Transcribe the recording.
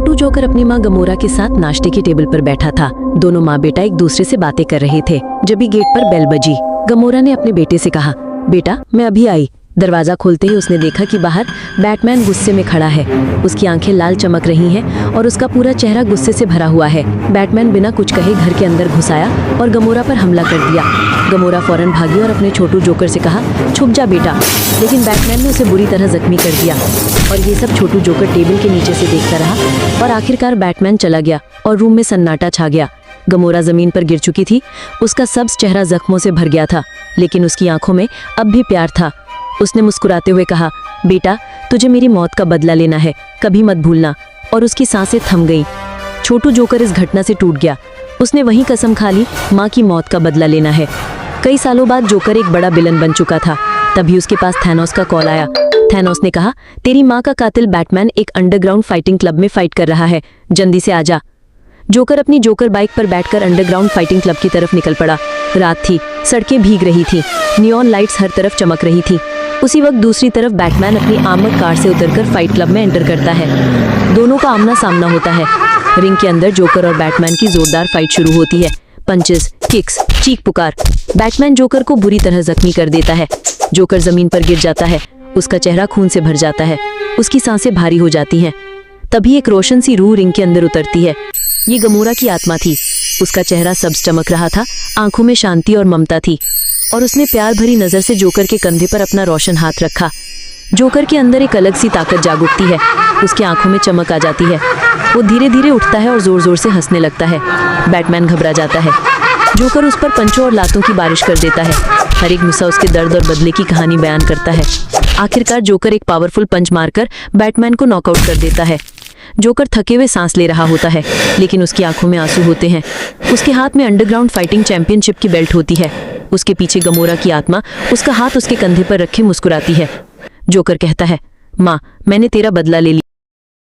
छोटू joker अपनी माँ Gomorrah के साथ नाश्ते की टेबल पर बैठा था। दोनों माँ बेटा एक दूसरे से बातें कर रहे थे। जब ही गेट पर बेल बजी, गमोरा ने अपने बेटे से कहा, बेटा मैं अभी आई। दरवाजा खोलते ही उसने देखा कि बाहर बैटमैन गुस्से में खड़ा है। उसकी आंखें लाल चमक रही हैं और उसका पूरा चेहरा गुस्से से भरा हुआ है। बैटमैन बिना कुछ कहे घर के अंदर घुस आया और गमोरा पर हमला कर दिया। गमोरा फौरन भागी और अपने छोटू जोकर से कहा, छुप जा बेटा। लेकिन बैटमैन ने उसे बुरी तरह जख्मी कर दिया और ये सब छोटू जोकर टेबल के नीचे से देखता रहा और आखिरकार बैटमैन चला गया और रूम में सन्नाटा छा गया। गमोरा जमीन पर गिर चुकी थी। उसका सब्ज चेहरा जख्मों से भर गया था, लेकिन उसकी आंखों में अब भी प्यार था। उसने मुस्कुराते हुए कहा, बेटा तुझे मेरी मौत का बदला लेना है, कभी मत भूलना। और उसकी सांसें थम गईं। छोटू जोकर इस घटना से टूट गया। उसने वहीं कसम खा ली, माँ की मौत का बदला लेना है। कई सालों बाद जोकर एक बड़ा विलन बन चुका था। तभी उसके पास थैनोस का कॉल आया। थैनोस ने कहा, तेरी माँ का कातिल बैटमैन एक अंडरग्राउंड फाइटिंग क्लब में फाइट कर रहा है, जल्दी से आजा। जोकर अपनी जोकर बाइक पर बैठकर अंडरग्राउंड फाइटिंग क्लब की तरफ निकल पड़ा। रात थी, सड़कें भीग रही थी, नियॉन लाइट्स हर तरफ चमक रही थी। उसी वक्त दूसरी तरफ बैटमैन अपनी आर्मर्ड कार से उतरकर फाइट क्लब में एंटर करता है। दोनों का आमना सामना होता है। रिंग के अंदर जोकर और बैटमैन की जोरदार फाइट शुरू होती है। पंचेस, किक्स, चीख पुकार। बैटमैन जोकर को बुरी तरह जख्मी कर देता है। जोकर जमीन पर गिर जाता है। उसका चेहरा खून से भर जाता है। उसकी सांसें भारी हो जाती हैं। तभी एक रोशन सी रूह रिंग के अंदर उतरती है। ये गमोरा की आत्मा थी। उसका चेहरा सब्ज चमक रहा था, आंखों में शांति और ममता थी और उसने प्यार भरी नजर से जोकर के कंधे पर अपना रोशन हाथ रखा। जोकर के अंदर एक अलग सी ताकत जाग उठती है। उसकी आंखों में चमक आ जाती है। वो धीरे धीरे उठता है और जोर जोर से हंसने लगता है। बैटमैन घबरा जाता है। जोकर उस पर पंचों और लातों की बारिश कर देता है। हर एक गुस्सा उसके दर्द और बदले की कहानी बयान करता है। आखिरकार जोकर एक पावरफुल पंच मारकर बैटमैन को नॉकआउट कर देता है। जोकर थके हुए सांस ले रहा होता है, लेकिन उसकी आंखों में आंसू होते हैं। उसके हाथ में अंडरग्राउंड फाइटिंग चैंपियनशिप की बेल्ट होती है। उसके पीछे गमोरा की आत्मा उसका हाथ उसके कंधे पर रखे मुस्कुराती है। जोकर कहता है, माँ मैंने तेरा बदला ले लिया।